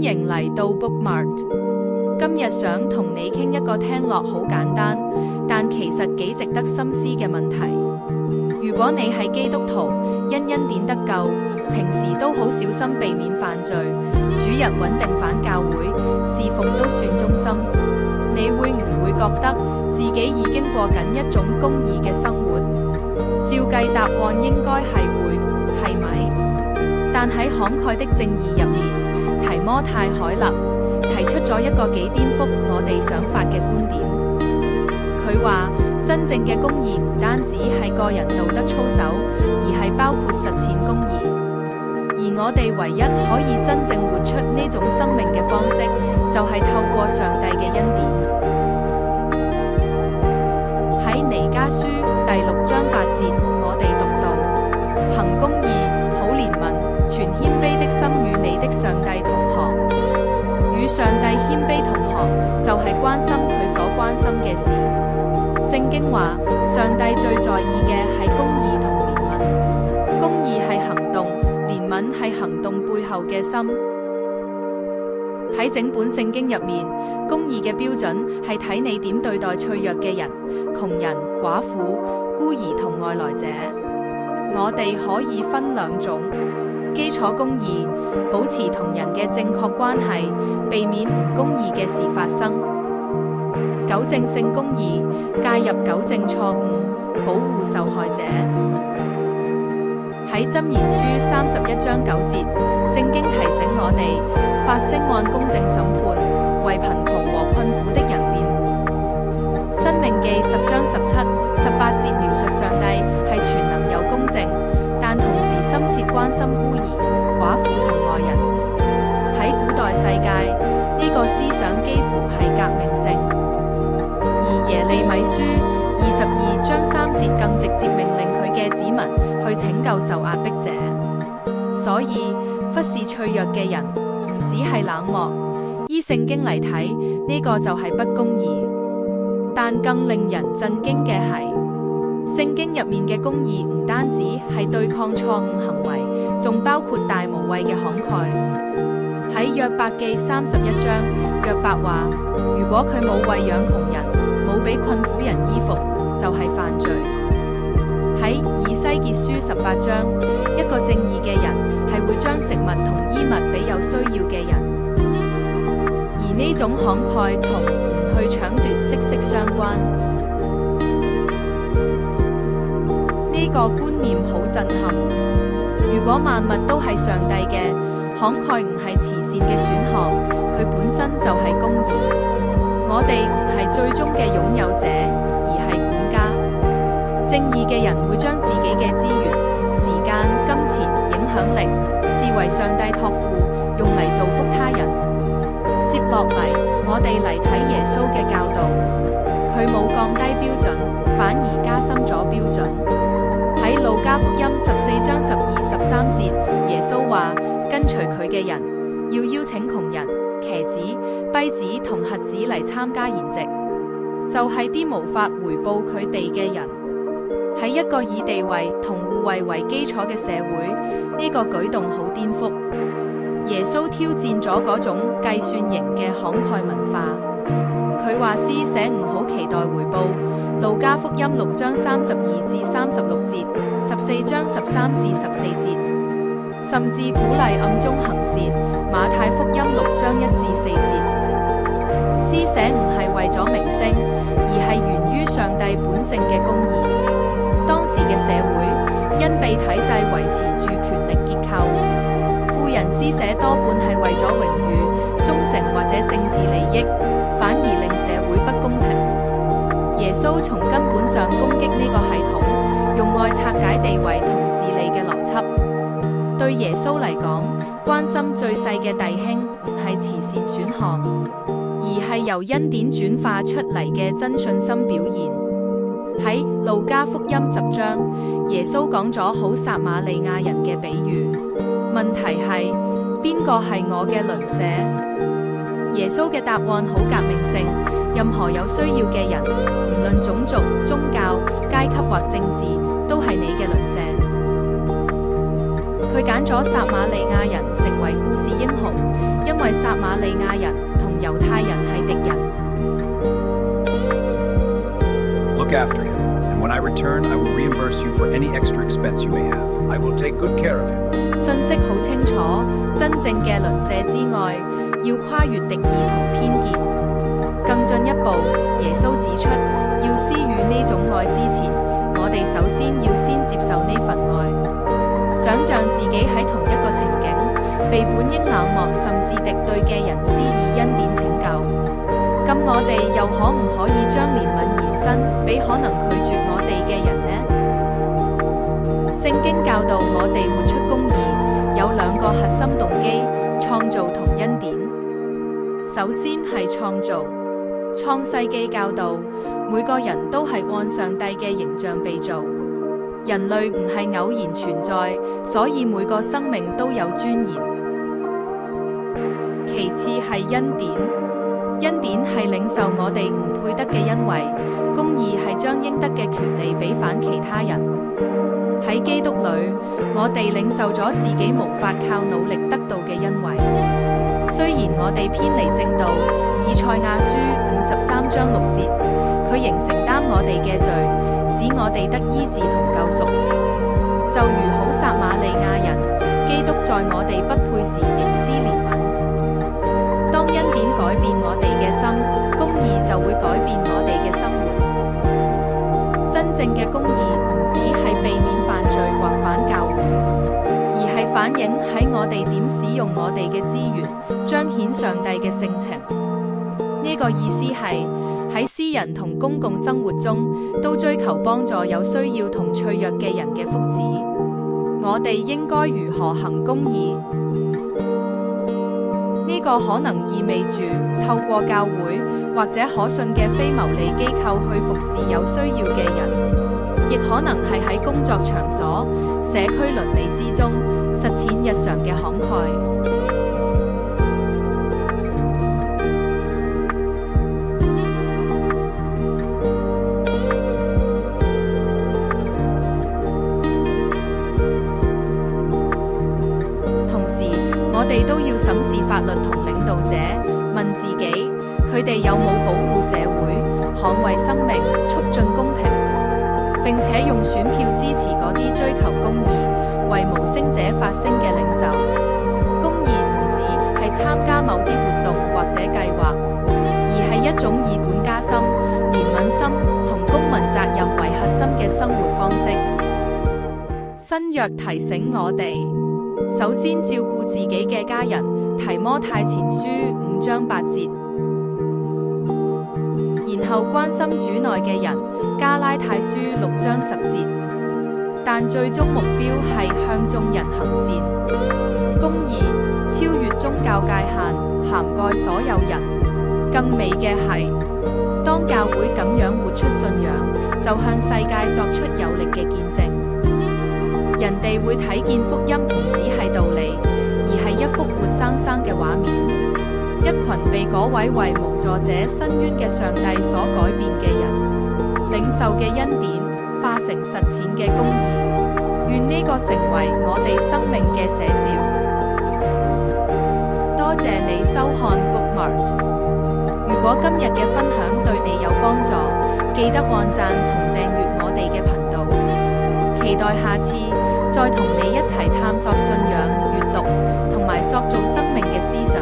迎嚟到 Bookmart。今日想同你傾一個聽落好簡單，但其實幾值得深思嘅問題。如果你係基督徒，因恩典得救，平時都好小心避免犯罪，主日穩定返教會，侍奉都算忠心，你會唔會覺得自己已經過緊一種公義嘅生活？照計答案應該係會，係咪？但喺慷慨的正義入面，提摩太凱勒提出咗一個幾顛覆我哋想法嘅觀點。佢話真正嘅公義唔單止係個人道德操守，而係包括實踐公義。而我哋唯一可以真正活出呢種生命嘅方式，就係透過上帝嘅恩典。喺彌迦書第6章8節，我哋讀到：行公義、好憐憫、存謙卑的心與你的上帝同行。與上帝謙卑同行，就係關心佢所關心嘅事。聖經話，上帝最在意嘅係公義同憐憫。公義係行動，憐憫係行動背後嘅心。喺整本聖經入面，公義嘅標準係睇你點對待脆弱嘅人、窮人、寡婦、孤兒同外來者。我哋可以分兩種：基礎公義，保持同人嘅正確關係，避免唔公義嘅事發生；糾正性公義，介入糾正錯誤，保護受害者。喺箴言書31章9節，聖經提醒我哋發聲按公正審判，為貧窮和困苦的人辯護。申命記10章17、18節描述上帝係全能有公正，但同時深切關心孤兒、寡婦同外人。喺古代世界，呢個思想幾乎係革命性。而耶利米書22章3節更直接命令佢嘅子民去拯救受壓迫者。所以忽視脆弱嘅人，唔只係冷漠。依聖經嚟睇，呢個就係不公義。但更令人震驚嘅係，聖經入面嘅公義唔單止係對抗錯誤行為，仲包括大無畏嘅慷慨。喺約伯記31章，約伯話：如果佢冇餵養窮人，冇俾困苦人衣服，就係犯罪。喺以西結書18章，一個正義嘅人係會將食物同衣物俾有需要嘅人。而呢種慷慨同唔去搶奪息息相關。呢個觀念好震撼。如果萬物都係上帝嘅，慷慨唔係慈善嘅選項，佢本身就係公義。我哋唔係最終嘅擁有者，而係管家。正義嘅人會將自己嘅資源、時間、金錢、影響力視為上帝託付，用嚟造福他人。接落嚟，我哋嚟睇耶穌嘅教導。佢冇降低標準，反而加深咗標準。喺路加福音14章12、13節，耶穌話：跟隨佢嘅人要邀請窮人、瘸子、跛子同瞎子嚟參加筵席，就係啲無法回報佢哋嘅人。喺一個以地位同互惠為基礎嘅社會，呢個舉動好顛覆。耶穌挑戰咗嗰種計算型嘅慷慨文化。佢話施捨唔好期待回報。路加福音6章32至36節，14章13至14節，甚至鼓勵暗中行善。馬太福音6章1至4節，施捨唔係為咗名聲，而係源於上帝本性嘅公義。當時嘅社會因被體制維持住權力結構，富人施捨多半係為咗榮譽、忠誠或者政治利益，反而令社會不公平。耶穌從根本上攻擊呢個系統，用愛拆解地位同治理嘅邏輯。對耶穌嚟講，關心最細嘅弟兄唔係慈善選項，而係由恩典轉化出嚟嘅真信心表現。喺路加福音10章，耶穌講咗好撒瑪利亞人嘅比喻。問題係邊個係我嘅鄰舍？耶穌嘅答案好革命性，任何有需要嘅人，唔論種族、宗教、階級或政治，都係你嘅鄰舍。佢佢揀咗撒瑪利亞人成為故事英雄，因為撒瑪利亞人同猶太人係敵人。Look after him, and when I return, I will reimburse you for any extra expense you may have. I will take good care of him. 信息好清楚，真正嘅鄰舍之愛要跨越敵意同偏見。更進一步，耶穌指出，要施予呢種愛之前，我哋首先要先接受呢份愛。想像自己喺同一個情景，被本應冷漠甚至敵對嘅人施以恩典拯救，咁我哋又可唔可以將憐憫延伸俾可能拒絕我哋嘅人呢？聖經教導我哋活出公義，有兩個核心動機：創造同恩典。首先係創造。創世記教導，每個人都係按上帝嘅形象被造，人類唔係偶然存在，所以每個生命都有尊嚴。其次係恩典，恩典係領受我哋唔配得嘅恩惠，公義係將應得嘅權利俾返其他人。喺基督裏，我哋領受咗自己無法靠努力得到嘅恩惠。雖然我哋偏離正道，以賽亞書53章6節，佢仍承擔我哋嘅罪，使我哋得醫治同救贖。就如好撒瑪利亞人，基督在我哋不配時仍施憐憫。當恩典改變我哋嘅心，公義就會改變我哋嘅生活。真正嘅公義唔只係避免犯罪或反教會，而係反映喺我哋點使用我哋嘅資源，彰顯上帝嘅性情。呢個意思係喺私人同公共生活中，都追求幫助有需要同脆弱嘅人嘅福祉。我哋應該如何行公義？呢個可能意味住透過教會或者可信嘅非牟利機構去服侍有需要嘅人，亦可能係喺工作場所、社區倫理之中實踐日常嘅慷慨。我哋都要審視法律同領導者，問自己，佢哋有冇保護社會、捍衛生命、促進公平，並且用選票支持嗰啲追求公義、為無聲者發聲嘅領袖。公義唔止係參加某啲活動或者計劃，而係一種以管家心、憐憫心同公民責任為核心嘅生活方式。新約提醒我哋，首先照顧自己嘅家人，提摩太前書5章8節，然後關心主內嘅人，加拉太書6章10節。但最終目標係向眾人行善，公義超越宗教界限，涵蓋所有人。更美嘅係，當教會咁樣活出信仰，就向世界作出有力嘅見證。人哋會睇見福音唔只係道理，而係一幅活生生嘅畫面，一群被嗰位為無助者伸冤嘅上帝所改變嘅人，領受嘅恩典化成實踐嘅公義。願呢個成為我哋生命嘅寫照。多謝你收看 Bookmark。如果今日嘅分享對你有幫助，記得按讚同訂閱我哋嘅頻道。期待下次再同你一齊探索信仰、閱讀同埋塑造生命嘅思想。